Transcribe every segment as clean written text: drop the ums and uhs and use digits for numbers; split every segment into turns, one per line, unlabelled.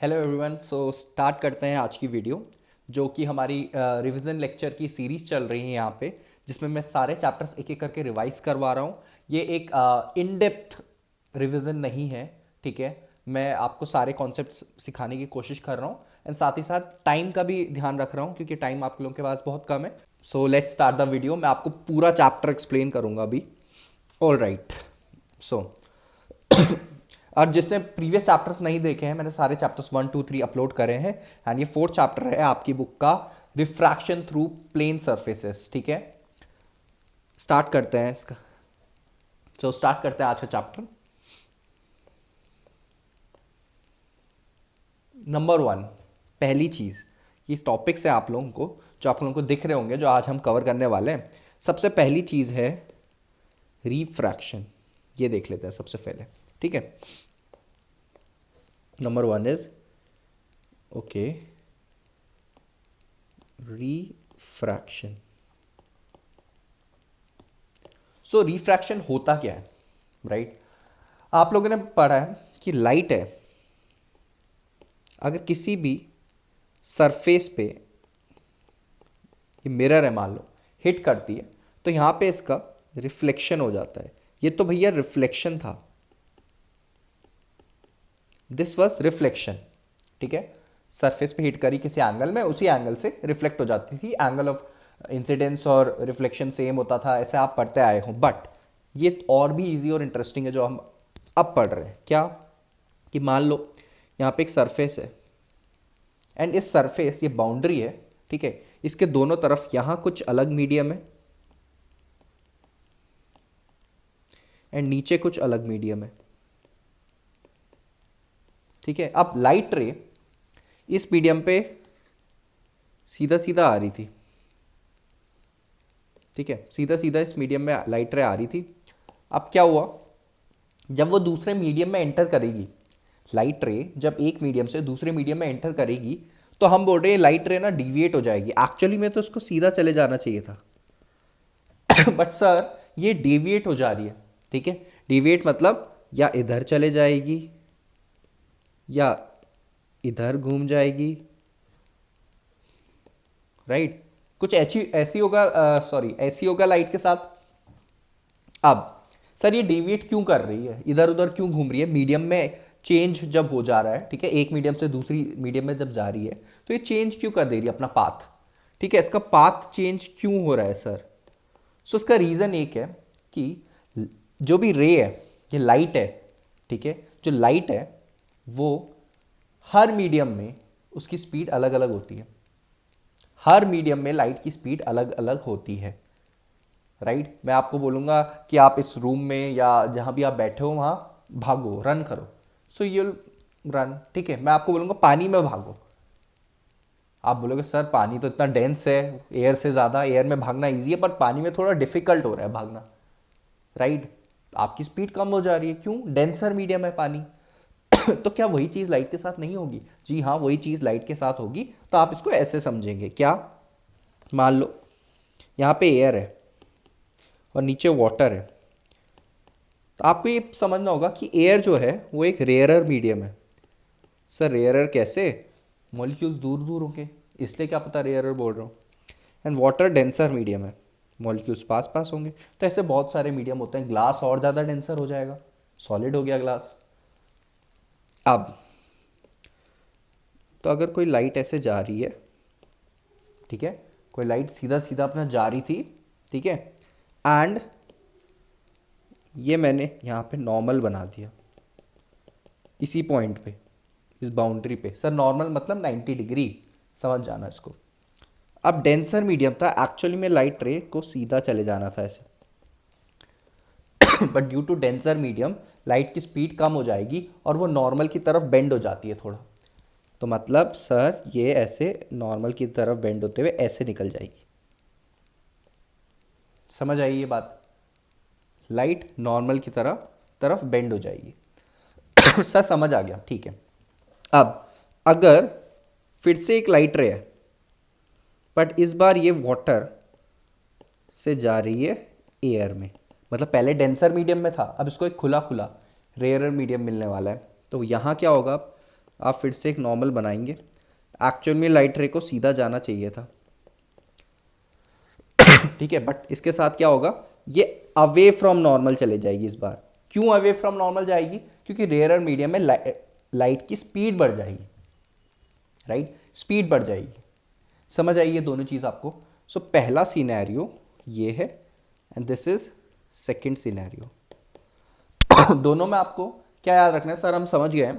Hello everyone. Start करते हैं आज की वीडियो, जो कि हमारी रिवीजन लेक्चर की सीरीज चल रही है यहाँ पे, जिसमें मैं सारे चैप्टर्स एक एक करके रिवाइज करवा रहा हूँ। ये एक इन डेप्थ रिवीजन नहीं है, ठीक है। मैं आपको सारे कॉन्सेप्ट्स सिखाने की कोशिश कर रहा हूँ एंड साथ ही साथ टाइम का भी ध्यान रख रहा हूँ, क्योंकि टाइम आप लोगों के पास बहुत कम है। So let's start the video. मैं आपको पूरा चैप्टर एक्सप्लेन करूँगा अभी। All right. सो और जिसने प्रीवियस चैप्टर्स नहीं देखे हैं, मैंने सारे चैप्टर्स 1 2 3 अपलोड करे हैं एंड ये फोर्थ चैप्टर है आपकी बुक का, रिफ्रैक्शन थ्रू प्लेन सरफेसेस। ठीक है, स्टार्ट करते हैं इसका। स्टार्ट करते हैं आज का चैप्टर। नंबर 1, पहली चीज, ये टॉपिक्स है आप लोगों को, जो आप लोगों को दिख रहे होंगे, जो आज हम कवर करने वाले हैं। सबसे पहली चीज है रिफ्रैक्शन। ये देख लेते हैं सबसे पहले, ठीक है। Number 1 is okay, refraction. Refraction होता क्या है, राइट? आप लोगों ने पढ़ा है कि लाइट है, अगर किसी भी सरफेस पे, ये मिरर है मान लो, हिट करती है तो यहां पे इसका रिफ्लेक्शन हो जाता है। ये तो भैया रिफ्लेक्शन था, दिस वॉज रिफ्लेक्शन, ठीक है। सरफेस पे हिट करी किसी एंगल में, उसी एंगल से रिफ्लेक्ट हो जाती थी। एंगल ऑफ इंसिडेंस और रिफ्लेक्शन सेम होता था, ऐसे आप पढ़ते आए हो। बट ये और भी इजी और इंटरेस्टिंग है जो हम अब पढ़ रहे हैं। क्या कि मान लो यहाँ पे एक सरफेस है एंड इस सरफेस, ये बाउंड्री है, ठीक है। इसके दोनों तरफ यहाँ कुछ अलग मीडियम है एंड नीचे कुछ अलग मीडियम है, ठीक है। अब लाइट रे इस मीडियम पे सीधा सीधा आ रही थी, ठीक है। सीधा सीधा इस मीडियम में लाइट रे आ रही थी। अब क्या हुआ, जब वो दूसरे मीडियम में एंटर करेगी, लाइट रे जब एक मीडियम से दूसरे मीडियम में एंटर करेगी, तो हम बोल रहे हैं लाइट रे ना डिविएट हो जाएगी। एक्चुअली में तो उसको सीधा चले जाना चाहिए था बट सर ये डेविएट हो जा रही है, ठीक है। डेविएट मतलब या इधर चले जाएगी या इधर घूम जाएगी, राइट। कुछ ऐसी ऐसी होगा, सॉरी ऐसी होगा लाइट के साथ। अब सर ये डेविएट क्यों कर रही है, इधर उधर क्यों घूम रही है? मीडियम में चेंज जब हो जा रहा है, ठीक है, एक मीडियम से दूसरी मीडियम में जब जा रही है, तो ये चेंज क्यों कर दे रही है अपना पाथ, ठीक है। इसका पाथ चेंज क्यों हो रहा है सर? इसका रीज़न एक है कि जो भी रे है, ये लाइट है, ठीक है। जो लाइट है वो हर मीडियम में उसकी स्पीड अलग अलग होती है। हर मीडियम में लाइट की स्पीड अलग अलग होती है, राइट। मैं आपको बोलूँगा कि आप इस रूम में या जहाँ भी आप बैठे हो वहाँ भागो, रन करो, सो यू रन, ठीक है। मैं आपको बोलूँगा पानी में भागो, आप बोलोगे सर पानी तो इतना डेंस है एयर से ज़्यादा, एयर में भागना ईजी है, पर पानी में थोड़ा डिफिकल्ट हो रहा है भागना, राइट। आपकी स्पीड कम हो जा रही है, क्यों? डेंसर मीडियम है पानी तो क्या वही चीज़ लाइट के साथ नहीं होगी? जी हाँ, वही चीज़ लाइट के साथ होगी। तो आप इसको ऐसे समझेंगे, क्या, मान लो यहाँ पे एयर है और नीचे वाटर है, तो आपको ये समझना होगा कि एयर जो है वो एक रेयरर मीडियम है। सर रेयरर कैसे? मॉलिक्यूल्स दूर दूर होंगे, इसलिए क्या पता रेयरर बोल रहा हूँ। एंड वाटर डेंसर मीडियम है, मॉलिक्यूल्स पास पास होंगे। तो ऐसे बहुत सारे मीडियम होते हैं। ग्लास और ज़्यादा डेंसर हो जाएगा, सॉलिड हो गया ग्लास। अब तो अगर कोई लाइट ऐसे जा रही है, ठीक है, कोई लाइट सीधा सीधा अपना जा रही थी, ठीक है, एंड ये मैंने यहाँ पे नॉर्मल बना दिया इसी पॉइंट पे, इस बाउंड्री पे। सर नॉर्मल मतलब 90 डिग्री, समझ जाना इसको। अब डेंसर मीडियम था, एक्चुअली में लाइट रे को सीधा चले जाना था ऐसे but due to denser medium light की स्पीड कम हो जाएगी और वो नॉर्मल की तरफ बेंड हो जाती है थोड़ा। तो मतलब सर ये ऐसे नॉर्मल की तरफ बेंड होते हुए ऐसे निकल जाएगी। समझ आई ये बात? लाइट नॉर्मल की तरफ तरफ बेंड हो जाएगी सर समझ आ गया, ठीक है। अब अगर फिर से एक लाइट रे है, बट इस बार ये वाटर से जा रही है एयर में, मतलब पहले डेंसर मीडियम में था, अब इसको एक खुला खुला रेयरर मीडियम मिलने वाला है। तो यहाँ क्या होगा, आप फिर से एक नॉर्मल बनाएंगे। एक्चुअल में लाइट रे को सीधा जाना चाहिए था, ठीक है, बट इसके साथ क्या होगा, ये अवे फ्रॉम नॉर्मल चले जाएगी इस बार। क्यों अवे फ्रॉम नॉर्मल जाएगी? क्योंकि रेयर मीडियम में लाइट की स्पीड बढ़ जाएगी, राइट, स्पीड बढ़ जाएगी। समझ आई ये दोनों चीज़ आपको? सो पहला सिनेरियो ये है and this is second scenario. दोनों में आपको क्या याद रखना है? सर हम समझ गए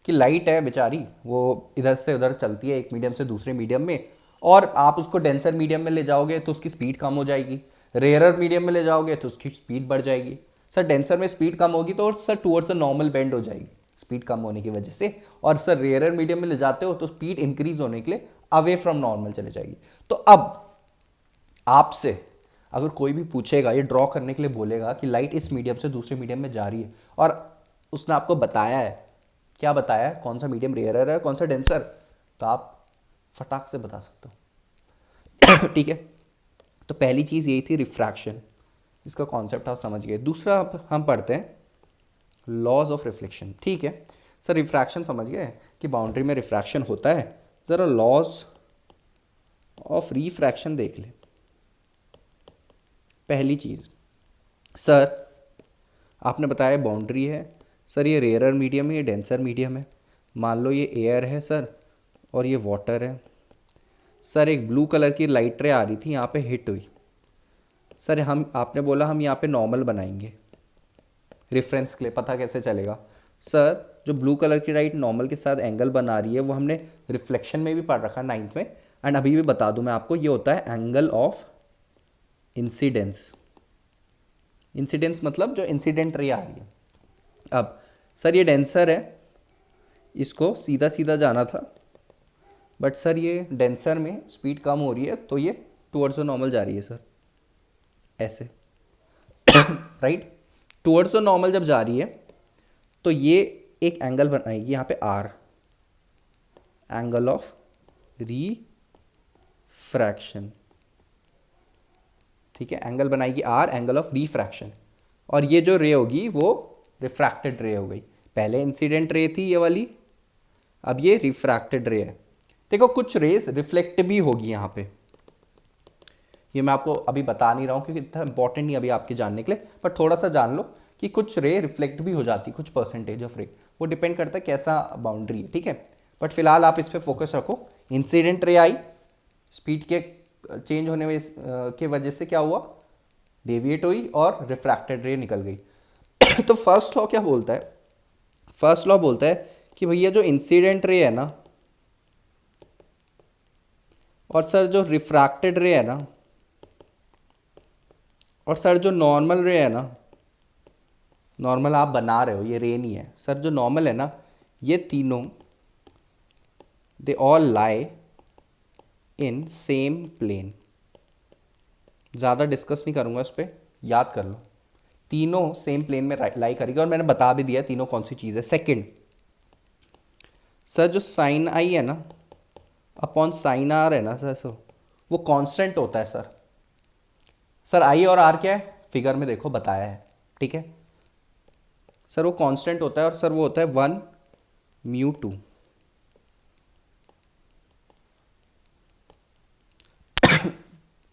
कि लाइट है बेचारी, वो इधर से उधर चलती है एक मीडियम से दूसरे मीडियम में, और आप उसको डेंसर मीडियम में ले जाओगे तो उसकी स्पीड कम हो जाएगी, रेयरर मीडियम में ले जाओगे तो उसकी स्पीड बढ़ जाएगी। सर डेंसर में स्पीड कम होगी तो sir towards the normal bend हो जाएगी स्पीड कम होने की वजह से, और सर रेयरर मीडियम में ले जाते हो तो स्पीड इंक्रीज होने के लिए अवे फ्रॉम नॉर्मल चले जाएगी। तो अब आपसे अगर कोई भी पूछेगा, ये ड्रॉ करने के लिए बोलेगा कि लाइट इस मीडियम से दूसरे मीडियम में जा रही है, और उसने आपको बताया है, क्या बताया है, कौन सा मीडियम रेयरर है कौन सा डेंसर, तो आप फटाक से बता सकते हो। ठीक है, तो पहली चीज़ यही थी रिफ्रैक्शन, इसका कॉन्सेप्ट आप समझ गए। दूसरा हम पढ़ते हैं लॉज ऑफ रिफ्लेक्शन। ठीक है सर, रिफ्रैक्शन समझ गए कि बाउंड्री में रिफ्रैक्शन होता है, ज़रा लॉज ऑफ रिफ्रैक्शन देख ले। पहली चीज़, सर आपने बताया बाउंड्री है, सर ये रेयरर मीडियम है ये डेंसर मीडियम है, मान लो ये एयर है सर और ये वाटर है। सर एक ब्लू कलर की लाइट रे आ रही थी, यहाँ पे हिट हुई, सर हम आपने बोला हम यहाँ पे नॉर्मल बनाएंगे रेफरेंस के लिए, पता कैसे चलेगा? सर जो ब्लू कलर की लाइट नॉर्मल के साथ एंगल बना रही है वो हमने रिफ्लेक्शन में भी पढ़ रखा 9th में, एंड अभी भी बता दूं मैं आपको, ये होता है एंगल ऑफ इंसिडेंस। इंसिडेंस मतलब जो इंसिडेंट रे आ रही है। अब सर ये डेंसर है, इसको सीधा सीधा जाना था, बट सर ये डेंसर में स्पीड कम हो रही है तो ये टुवर्ड्स द नॉर्मल जा रही है सर, ऐसे। राइट, टुवर्ड्स द नॉर्मल जब जा रही है तो ये एक एंगल बनाएगी यहाँ पे आर, एंगल ऑफ रिफ्रैक्शन। ठीक है, एंगल बनाएगी आर, एंगल ऑफ रिफ्रैक्शन, और ये जो रे होगी वो रिफ्रैक्टेड रे हो गई। पहले इंसिडेंट रे थी ये वाली, अब ये रिफ्रैक्टेड रे है। देखो कुछ रेस रिफ्लेक्ट भी होगी यहाँ पे, ये मैं आपको अभी बता नहीं रहा हूँ क्योंकि इतना इंपॉर्टेंट नहीं अभी आपके जानने के लिए, पर थोड़ा सा जान लो कि कुछ रे रिफ्लेक्ट भी हो जाती, कुछ परसेंटेज ऑफ रे, वो डिपेंड करता है कैसा बाउंड्री है। ठीक है, बट फिलहाल आप इस पर फोकस रखो। इंसिडेंट रे आई, स्पीड के चेंज होने के वजह से क्या हुआ, डेविएट हुई और रिफ्रैक्टेड रे निकल गई। तो फर्स्ट लॉ क्या बोलता है? फर्स्ट लॉ बोलता है कि भैया जो इंसिडेंट रे है ना, और सर जो रिफ्रैक्टेड रे है ना, और सर जो नॉर्मल रे है ना, नॉर्मल आप बना रहे हो, ये रे नहीं है सर, जो नॉर्मल है ना, ये तीनों they all lie in same plane. ज़्यादा डिस्कस नहीं करूंगा इस पर, याद कर लो, तीनों सेम प्लेन में लाई करेगी, और मैंने बता भी दिया तीनों कौन सी चीज़ है। सेकंड, सर जो साइन आई है ना अपॉन साइन आर है ना सर, सो वो कांस्टेंट होता है सर। सर आई और आर क्या है, फिगर में देखो बताया है। ठीक है सर, वो कांस्टेंट होता है, और सर वो होता है 1 म्यू 2।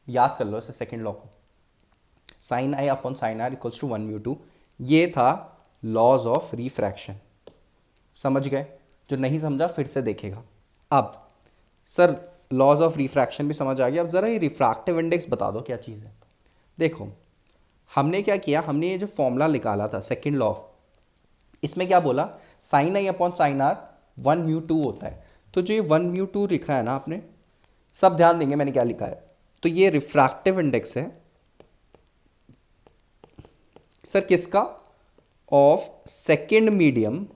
याद कर लो इसे, सेकेंड लॉ को, sine I upon sine R equals to 1 mu 2। ये था लॉज ऑफ रिफ्रैक्शन। समझ गए? जो नहीं समझा फिर से देखेगा। अब सर लॉज ऑफ रिफ्रैक्शन भी समझ आ गया, अब ज़रा ये रिफ्रैक्टिव इंडेक्स बता दो क्या चीज़ है। देखो हमने क्या किया, हमने ये जो फॉर्मूला निकाला था सेकेंड लॉ, इसमें क्या बोला, साइन आई अपॉन साइन आर 1 म्यू 2 होता है। तो जो ये 1 म्यू 2 लिखा है ना आपने, सब ध्यान देंगे मैंने क्या लिखा है, तो ये रिफ्रैक्टिव इंडेक्स है सर किसका, of second medium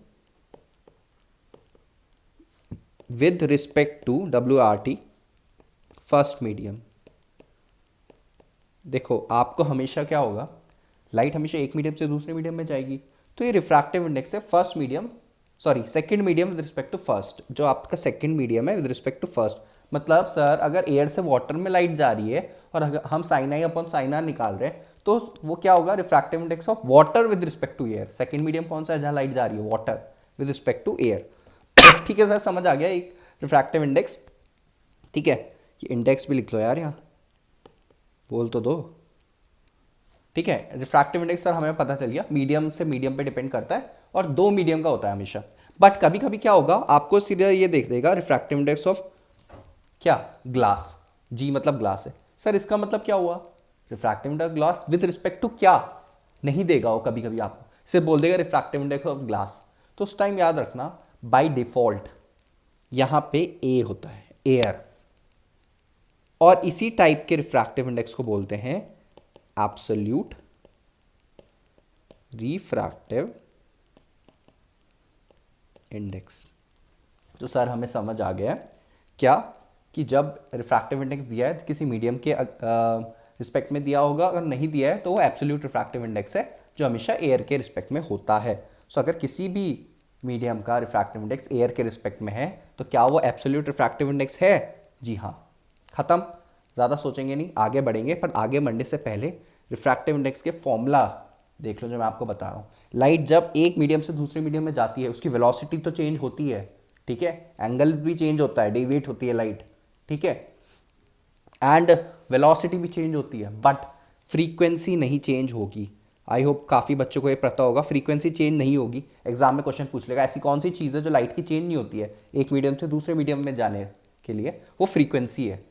with respect to WRT first medium. देखो आपको हमेशा क्या होगा, लाइट हमेशा एक मीडियम से दूसरे मीडियम में जाएगी, तो ये रिफ्रैक्टिव इंडेक्स है first medium, sorry second medium with respect to first, जो आपका सेकंड मीडियम है विद रिस्पेक्ट टू फर्स्ट। मतलब सर अगर एयर से वाटर में लाइट जा रही है और अगर हम साइन आई अपॉन साइन आर निकाल रहे हैं, तो वो क्या होगा, refractive index of water with respect to air. Second medium कौन सा है जहां लाइट जा रही है, water with respect to air. ठीक है सर, समझ आ गया एक रिफ्रैक्टिव इंडेक्स। ठीक है, ये इंडेक्स भी लिख लो यार, यहाँ बोल तो दो। ठीक है, रिफ्रैक्टिव इंडेक्स सर हमें पता चल गया, मीडियम से मीडियम पे डिपेंड करता है और दो मीडियम का होता है हमेशा। बट कभी कभी क्या होगा, आपको सीधा ये देख देगा रिफ्रैक्टिव इंडेक्स ऑफ क्या, ग्लास। जी मतलब ग्लास है सर, इसका मतलब क्या हुआ, refractive index glass with respect to क्या, नहीं देगा वो, कभी कभी आपको सिर्फ बोल देगा रिफ्रैक्टिव इंडेक्स ऑफ ग्लास। तो उस टाइम याद रखना बाय डिफॉल्ट यहां पे ए होता है, एयर। और इसी टाइप के रिफ्रैक्टिव इंडेक्स को बोलते हैं एब्सोल्यूट रिफ्रैक्टिव इंडेक्स। तो सर हमें समझ आ गया क्या, कि जब रिफ्रैक्टिव इंडेक्स दिया है तो किसी मीडियम के रिस्पेक्ट में दिया होगा, अगर नहीं दिया है तो वो एब्सोल्यूट रिफ्रैक्टिव इंडेक्स है जो हमेशा एयर के रिस्पेक्ट में होता है। सो अगर किसी भी मीडियम का रिफ्रैक्टिव इंडेक्स एयर के रिस्पेक्ट में है तो क्या वो एब्सोल्यूट रिफ्रैक्टिव इंडेक्स है? जी हाँ, खत्म। ज़्यादा सोचेंगे नहीं, आगे बढ़ेंगे, पर आगे बढ़ने से पहले रिफ्रैक्टिव इंडेक्स के फॉर्मूला देख लो जो मैं आपको बता रहा हूँ। लाइट जब एक मीडियम से दूसरे मीडियम में जाती है उसकी वेलोसिटी तो चेंज होती है, ठीक है, एंगल भी चेंज होता है, डेविएट होती है लाइट, ठीक है, एंड वेलोसिटी भी चेंज होती है, बट फ्रीक्वेंसी नहीं चेंज होगी। आई होप काफ़ी बच्चों को ये पता होगा, फ्रीक्वेंसी चेंज नहीं होगी। एग्जाम में क्वेश्चन पूछ लेगा ऐसी कौन सी चीज़ है जो लाइट की चेंज नहीं होती है एक मीडियम से दूसरे मीडियम में जाने के लिए, वो फ्रीक्वेंसी है।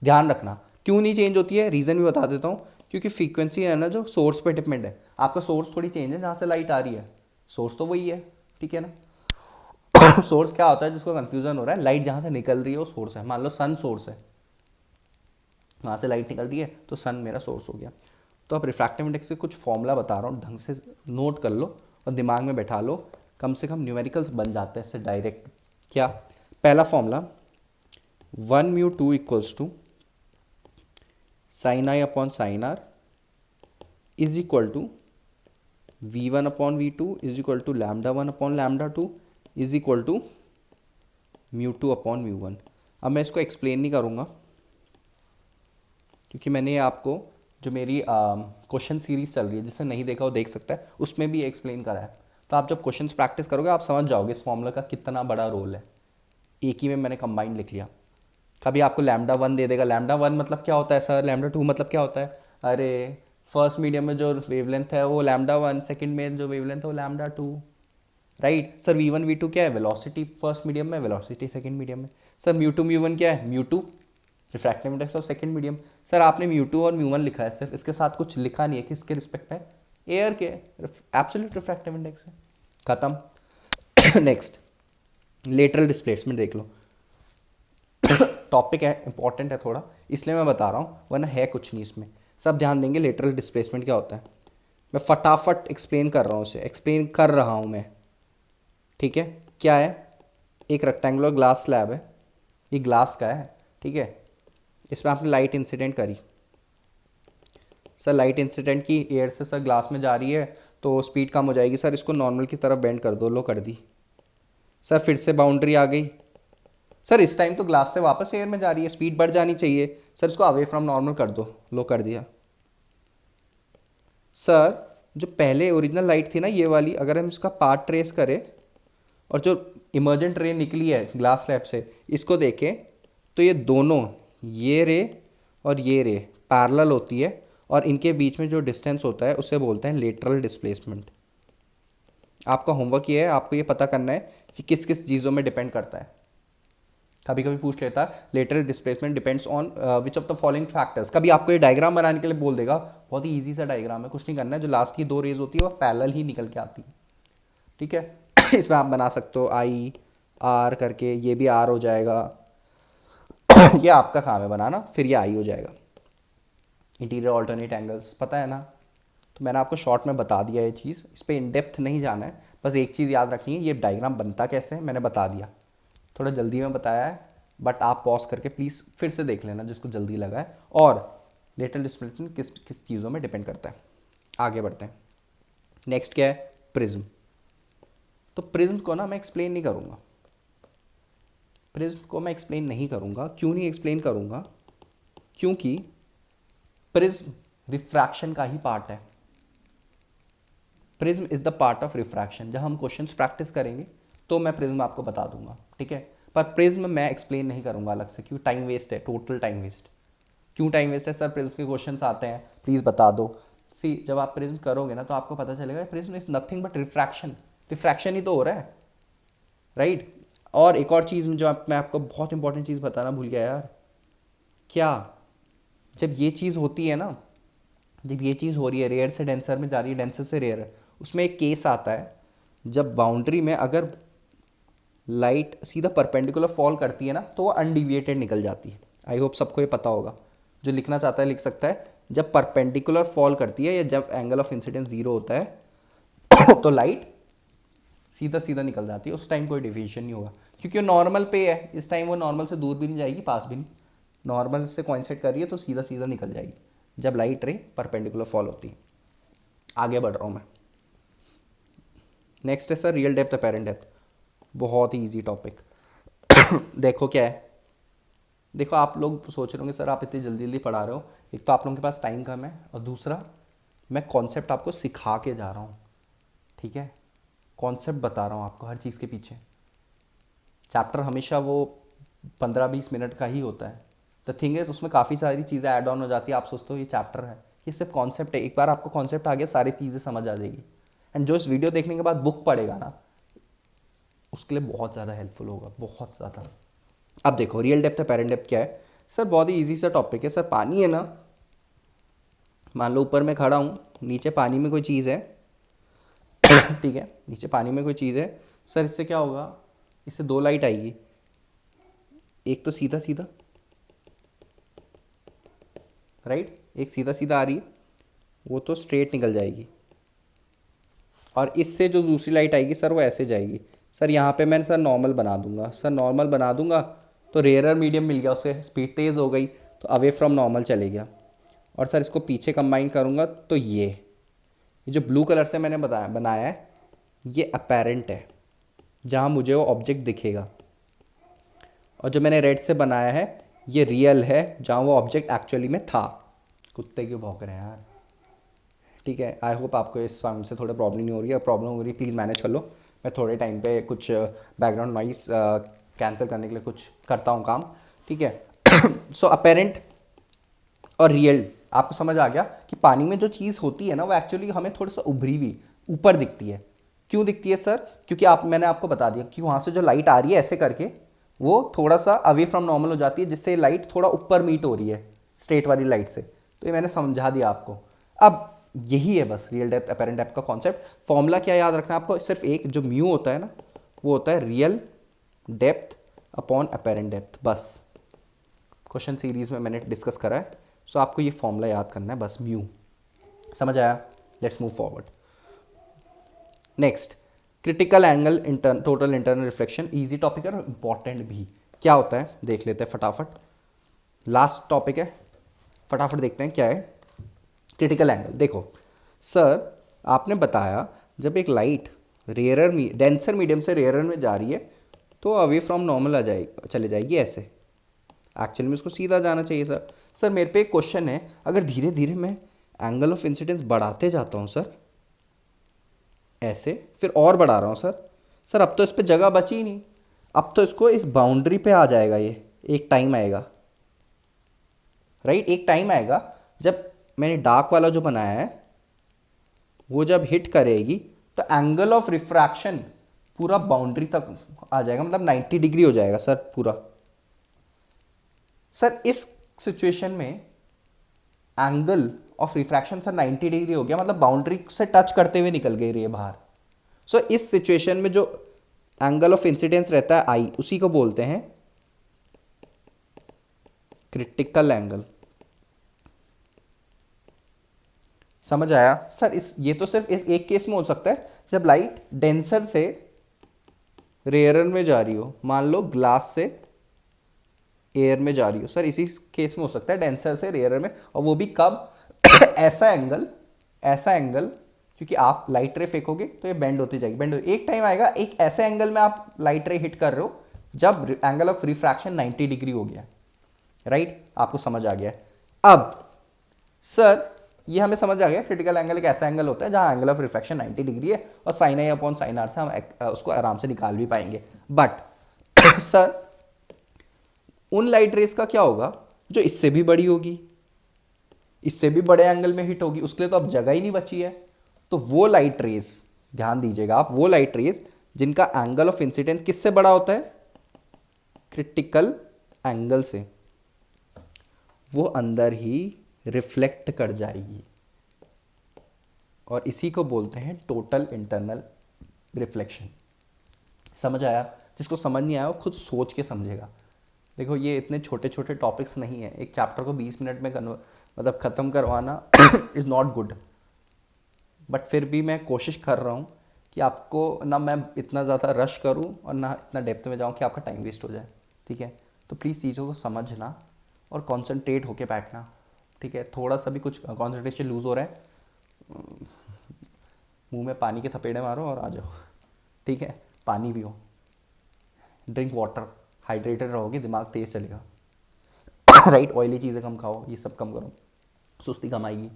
ध्यान रखना क्यों नहीं चेंज होती है, रीज़न भी बता देता हूँ। क्योंकि फ्रीक्वेंसी है ना जो सोर्स पे डिपेंड है, आपका सोर्स थोड़ी चेंज है जहाँ से लाइट आ रही है, सोर्स तो वही है, ठीक है ना। सोर्स क्या होता है जिसको कंफ्यूजन हो रहा है, लाइट जहाँ से निकल रही है वो सोर्स है। मान लो सन सोर्स है, वहाँ से लाइट निकल रही है तो सन मेरा सोर्स हो गया। तो अब रिफ्रैक्टिव इंडेक्स से कुछ फॉर्मूला बता रहा हूँ, ढंग से नोट कर लो और दिमाग में बैठा लो, कम से कम न्यूमेरिकल्स बन जाते हैं इससे डायरेक्ट। क्या, पहला formula 1μ2 equals to sine I upon sine r is equal to v1 upon v2 is equal to lambda 1 upon lambda 2 is equal to μ2 upon μ1। अब मैं इसको एक्सप्लेन नहीं करूँगा क्योंकि मैंने आपको जो मेरी क्वेश्चन सीरीज चल रही है, जिसने नहीं देखा वो देख सकता है, उसमें भी एक्सप्लेन करा है। तो आप जब क्वेश्चंस प्रैक्टिस करोगे आप समझ जाओगे इस फॉर्मूला का कितना बड़ा रोल है। एक ही में मैंने कंबाइंड लिख लिया। कभी आपको लैम्डा 1 दे देगा, लैम्डा 1 मतलब क्या होता है सर, लैम्डा 2 मतलब क्या होता है, अरे फर्स्ट मीडियम में जो वेवलेंथ है वो लैम्डा 1, सेकंड में जो वेवलेंथ है वो lambda 2, right. Sir v1 v2 क्या है, वेलोसिटी फर्स्ट मीडियम में, वेलोसिटी सेकंड मीडियम में। सर μ2 μ1 क्या है, μ2 refractive index of second medium. Sir आपने μ2 और μ1 लिखा है सिर्फ, इसके साथ कुछ लिखा नहीं है कि इसके रिस्पेक्ट में एयर के एब्सोल्यूट रिफ्रैक्टिव इंडेक्स है, खत्म। नेक्स्ट लेटरल डिस्प्लेसमेंट देख लो। टॉपिक है इंपॉर्टेंट है थोड़ा, इसलिए मैं बता रहा हूँ, वरना है कुछ नहीं इसमें। सब ध्यान देंगे लेटरल डिस्प्लेसमेंट क्या होता है। मैं फटाफट एक्सप्लेन कर रहा हूँ, उसे एक्सप्लेन कर रहा हूँ मैं, ठीक है। क्या है, एक रेक्टेंगुलर ग्लास स्लैब है, ये ग्लास का है, ठीक है। इसमें आपने लाइट इंसिडेंट करी, सर लाइट इंसिडेंट की एयर से सर ग्लास में जा रही है तो स्पीड कम हो जाएगी, सर इसको नॉर्मल की तरफ बेंड कर दो, लो कर दी। सर फिर से बाउंड्री आ गई, सर इस टाइम तो ग्लास से वापस एयर में जा रही है, स्पीड बढ़ जानी चाहिए, सर इसको अवे फ्रॉम नॉर्मल कर दो, लो कर दिया। सर जो पहले ओरिजिनल लाइट थी ना ये वाली, अगर हम इसका पार्ट ट्रेस करें और जो इमर्जेंट रे निकली है ग्लास स्लैब से इसको देखें तो ये दोनों, ये रे और ये रे पैरेलल होती है और इनके बीच में जो डिस्टेंस होता है उसे बोलते हैं लेटरल डिस्प्लेसमेंट। आपका होमवर्क ये है, आपको ये पता करना है कि किस किस चीज़ों में डिपेंड करता है। कभी कभी पूछ लेता है lateral displacement depends on which of the following factors. कभी आपको ये डायग्राम बनाने के लिए बोल देगा, बहुत ही ईजी सा डायग्राम है, कुछ नहीं करना है, जो लास्ट की दो रेज होती है वो पैरेलल ही निकल के आती है, ठीक है। इसमें आप बना सकते हो आई आर करके, ये भी आर हो जाएगा, ये आपका काम है बनाना, फिर ये आई हो जाएगा। इंटीरियर ऑल्टरनेट एंगल्स पता है ना, तो मैंने आपको शॉर्ट में बता दिया ये चीज़, इस पर इन डेप्थ नहीं जाना है, बस एक चीज़ याद रखनी है, ये डायग्राम बनता कैसे है मैंने बता दिया, थोड़ा जल्दी में बताया है, बट आप पॉज करके प्लीज़ फिर से देख लेना जिसको जल्दी लगा है। और लेटरल डिस्प्लेसमेंट किस किस चीज़ों में डिपेंड करता है। आगे बढ़ते हैं, नेक्स्ट क्या है, प्रिज्म। तो प्रिज्म को ना मैं एक्सप्लेन नहीं करूँगा, प्रिज्म को मैं एक्सप्लेन नहीं करूँगा। क्यों नहीं एक्सप्लेन करूँगा, क्योंकि प्रिज्म रिफ्रैक्शन का ही पार्ट है। Prism is the part of refraction. जब हम क्वेश्चंस प्रैक्टिस करेंगे तो मैं प्रिज्म आपको बता दूंगा, ठीक है। पर प्रिज्म मैं एक्सप्लेन नहीं करूंगा अलग से, क्यों, टाइम वेस्ट है, टोटल टाइम वेस्ट। क्यों टाइम वेस्ट है सर? प्रिज्म के क्वेश्चंस आते हैं, प्लीज़ बता दो। सी, जब आप प्रिज्म करोगे ना तो आपको पता चलेगा prism is nothing but refraction, refraction ही तो हो रहा है, राइट। और एक और चीज़ जो मैं आपको बहुत इंपॉर्टेंट चीज़ बताना भूल गया यार, क्या, जब ये चीज़ होती है ना, जब ये चीज़ हो रही है, रेयर से डेंसर में जा रही है, डेंसर से रेयर है, उसमें एक केस आता है जब बाउंड्री में अगर लाइट सीधा परपेंडिकुलर फॉल करती है ना तो वो अनडिविएटेड निकल जाती है। आई होप सबको ये पता होगा, जो लिखना चाहता है लिख सकता है। जब परपेंडिकुलर फॉल करती है या जब एंगल ऑफ इंसिडेंस जीरो होता है तो लाइट सीधा सीधा निकल जाती है, उस टाइम कोई डिविएशन नहीं होगा, क्योंकि वो नॉर्मल पे है, इस टाइम वो नॉर्मल से दूर भी नहीं जाएगी, पास भी नहीं, नॉर्मल से कोइंसाइड कर रही है तो सीधा सीधा निकल जाएगी जब लाइट रे परपेंडिकुलर फॉल होती है। आगे बढ़ रहा हूँ मैं। नेक्स्ट है sir real depth apparent depth, बहुत ही ईजी टॉपिक। देखो क्या है, देखो आप लोग सोच रहे होंगे सर आप इतनी जल्दी जल्दी पढ़ा रहे हो, एक तो आप लोगों के पास टाइम कम है और दूसरा मैं कॉन्सेप्ट आपको सिखा के जा रहा हूँ, ठीक है, कॉन्सेप्ट बता रहा हूँ आपको हर चीज़ के पीछे। चैप्टर हमेशा वो 15-20 मिनट का ही होता है, द थिंग इज उसमें काफ़ी सारी चीज़ें ऐड ऑन हो जाती है, आप सोचते हो ये चैप्टर है, ये सिर्फ कॉन्सेप्ट है। एक बार आपको कॉन्सेप्ट आ गया सारी चीज़ें समझ आ जाएगी, एंड जो इस वीडियो देखने के बाद बुक पढ़ेगा ना उसके लिए बहुत ज़्यादा हेल्पफुल होगा, बहुत ज़्यादा। अब देखो रियल डेप्थ अपेरेंट डेप्थ क्या है सर, बहुत ही ईजी सा टॉपिक है सर। पानी है ना, मान लो ऊपर मैं खड़ा हूँ, नीचे पानी में कोई चीज़ है ठीक है, नीचे पानी में कोई चीज़ है सर, इससे क्या होगा, इससे दो लाइट आएगी, एक तो सीधा सीधा, राइट, एक सीधा सीधा आ रही है, वो तो स्ट्रेट निकल जाएगी, और इससे जो दूसरी लाइट आएगी सर वो ऐसे जाएगी। सर यहाँ पे मैं सर नॉर्मल बना दूंगा, सर नॉर्मल बना दूंगा तो रेयरर मीडियम मिल गया, उससे स्पीड तेज़ हो गई तो अवे फ्रॉम नॉर्मल चले गया। और सर इसको पीछे कंबाइन करूँगा तो ये जो ब्लू कलर से मैंने बनाया है ये अपेरेंट है, जहाँ मुझे वो ऑब्जेक्ट दिखेगा, और जो मैंने रेड से बनाया है ये रियल है, जहाँ वो ऑब्जेक्ट एक्चुअली में था। कुत्ते क्यों भौंक रहे हैं यार, ठीक है। आई होप आपको इस साउंड से थोड़ा प्रॉब्लम नहीं हो रही है, प्रॉब्लम हो रही है प्लीज़ मैनेज कर लो। मैं थोड़े टाइम पे कुछ बैकग्राउंड नॉइस कैंसिल करने के लिए कुछ करता हूँ काम, ठीक है। सो अपेरेंट और रियल आपको समझ आ गया कि पानी में जो चीज़ होती है ना वो एक्चुअली हमें थोड़ा सा उभरी हुई ऊपर दिखती है। क्यों दिखती है सर? क्योंकि मैंने आपको बता दिया कि वहाँ से जो लाइट आ रही है ऐसे करके वो थोड़ा सा अवे फ्रॉम नॉर्मल हो जाती है, जिससे लाइट थोड़ा ऊपर मीट हो रही है स्ट्रेट वाली लाइट से। तो ये मैंने समझा दिया आपको। अब यही है बस रियल डेप्थ अपेरेंट डेप्थ का कॉन्सेप्ट। फॉर्मूला क्या याद रखना है आपको, सिर्फ एक, जो म्यू होता है ना वो होता है real depth upon apparent depth, बस। क्वेश्चन सीरीज में मैंने डिस्कस करा है, सो आपको ये फॉर्मूला याद करना है बस, म्यू। समझ आया? Let's move forward. Next, critical angle total internal reflection, easy topic है और इंपॉर्टेंट भी। क्या होता है देख लेते हैं फटाफट, लास्ट टॉपिक है, फटाफट देखते हैं क्या है क्रिटिकल एंगल। देखो सर आपने बताया जब एक लाइट डेंसर मीडियम से रेयरर में जा रही है तो अवे फ्रॉम नॉर्मल आ जाएगी, चले जाएगी ऐसे। एक्चुअली में उसको सीधा जाना चाहिए सर। सर मेरे पे एक क्वेश्चन है, अगर धीरे धीरे मैं एंगल ऑफ इंसिडेंस बढ़ाते जाता हूँ सर ऐसे, फिर और बढ़ा रहा हूँ सर अब तो इस पर जगह बची ही नहीं, अब तो इसको इस बाउंड्री पे आ जाएगा ये, एक टाइम आएगा, राइट, एक टाइम आएगा जब मैंने डार्क वाला जो बनाया है वो जब हिट करेगी तो एंगल ऑफ रिफ्रैक्शन पूरा बाउंड्री तक आ जाएगा, मतलब 90 डिग्री हो जाएगा सर पूरा। सर इस सिचुएशन में angle of refraction sir 90 degree हो गया, मतलब बाउंड्री से टच करते हुए निकल गई रही है बाहर। सो इस सिचुएशन में जो एंगल ऑफ इंसिडेंस रहता है आई, उसी को बोलते हैं क्रिटिकल एंगल। समझ आया सर? ये तो सिर्फ इस एक केस में हो सकता है जब लाइट डेंसर से रेयरर में जा रही हो, मान लो ग्लास से एयर में जा रही हो सर, इसी केस में हो सकता है डेंसर से रेयरर में। और वो भी कब? ऐसा एंगल क्योंकि आप लाइट रे फेंकोगे तो ये बेंड होती जाएगी, एक टाइम आएगा एक ऐसे एंगल में आप लाइट रे हिट कर रहे हो जब एंगल ऑफ रिफ्रैक्शन 90 डिग्री हो गया, राइट। आपको समझ आ गया। अब सर ये हमें समझ आ गया क्रिटिकल एंगल एक ऐसा एंगल होता है जहां एंगल ऑफ रिफ्लेक्शन 90 डिग्री है और साइन आई अपॉन साइन आर से हम उसको आराम से निकाल भी पाएंगे। बट सर उन लाइट रेस का क्या होगा जो इससे भी बड़ी होगी, इससे भी बड़े एंगल में हिट होगी, उसके लिए तो अब जगह ही नहीं बची है। तो वो लाइट रेस, ध्यान दीजिएगा आप, वो लाइट रेस जिनका एंगल ऑफ इंसिडेंस किससे बड़ा होता है, क्रिटिकल एंगल से, वो अंदर ही रिफ्लेक्ट कर जाएगी और इसी को बोलते हैं टोटल इंटरनल रिफ्लेक्शन। समझ आया? जिसको समझ नहीं आया वो खुद सोच के समझेगा। देखो ये इतने छोटे छोटे टॉपिक्स नहीं है, एक चैप्टर को 20 मिनट में मतलब ख़त्म करवाना इज़ नॉट गुड। बट फिर भी मैं कोशिश कर रहा हूँ कि आपको ना मैं इतना ज़्यादा रश करूँ और ना इतना डेप्थ में जाऊँ कि आपका टाइम वेस्ट हो जाए। ठीक है, तो प्लीज़ चीज़ों को समझना और कॉन्सेंट्रेट होके बैठना। ठीक है, थोड़ा सा भी कुछ कॉन्सेंट्रेशन लूज़ हो रहा है, मुंह में पानी के थपेड़े मारो और आ जाओ। ठीक है, पानी पियो, ड्रिंक वाटर, हाइड्रेटेड रहोगे, दिमाग तेज चलेगा। राइट, ऑयली चीज़ें कम खाओ, ये सब कम करो, सुस्ती कम आएगी।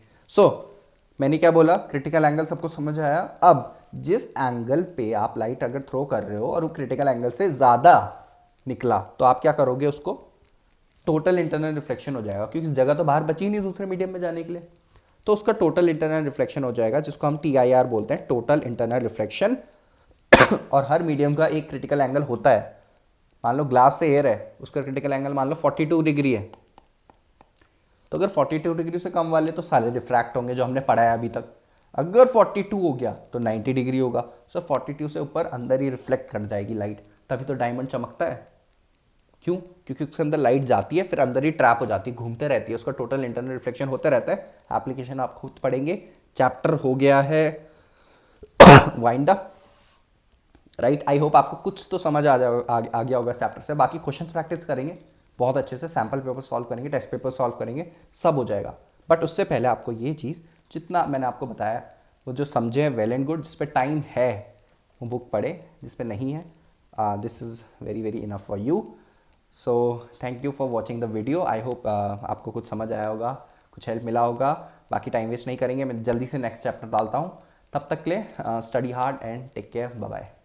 मैंने क्या बोला, क्रिटिकल एंगल सबको समझ आया। अब जिस एंगल पे आप लाइट अगर थ्रो कर रहे हो और वो क्रिटिकल एंगल से ज़्यादा निकला तो आप क्या करोगे, उसको टोटल इंटरनल रिफ्लेक्शन हो जाएगा, क्योंकि जगह तो बाहर बची नहीं दूसरे मीडियम में जाने के लिए। तो उसका टोटल इंटरनल रिफ्लेक्शन हो जाएगा, जिसको हम TIR बोलते हैं, टोटल इंटरनल रिफ्लेक्शन। और हर मीडियम का एक क्रिटिकल एंगल होता है। मान लो ग्लास से एयर है, उसका क्रिटिकल एंगल मान लो 42 डिग्री है, तो अगर 42 डिग्री से कम वाले तो सारे रिफ्रैक्ट होंगे जो हमने पढ़ा है अभी तक। अगर 42 हो गया तो 90 डिग्री होगा। 42 से ऊपर अंदर ही रिफ्लेक्ट कर जाएगी लाइट, तभी तो डायमंड चमकता है। क्यों? क्योंकि उसके अंदर लाइट जाती है, फिर अंदर ही ट्रैप हो जाती है, घूमते रहती है, उसका टोटल इंटरनल रिफ्लेक्शन होता रहता है। एप्लीकेशन आप खुद पढ़ेंगे। चैप्टर हो गया है wind up. Right, I hope आपको कुछ तो समझ आ गया होगा चैप्टर से। बाकी क्वेश्चन प्रैक्टिस करेंगे बहुत अच्छे से, सैम्पल पेपर सॉल्व करेंगे, टेस्ट पेपर सॉल्व करेंगे, सब हो जाएगा। बट उससे पहले आपको ये चीज़, जितना मैंने आपको बताया वो जो समझे हैं वेल एंड गुड, जिस पे टाइम है वो बुक पढ़े, जिस पे नहीं है this is very very enough for you. So thank you for watching the video. I hope आपको कुछ समझ आया होगा, कुछ हेल्प मिला होगा। बाकी टाइम वेस्ट नहीं करेंगे, मैं जल्दी से नेक्स्ट चैप्टर डालता हूँ। तब तक के लिए study hard and take care, bye bye.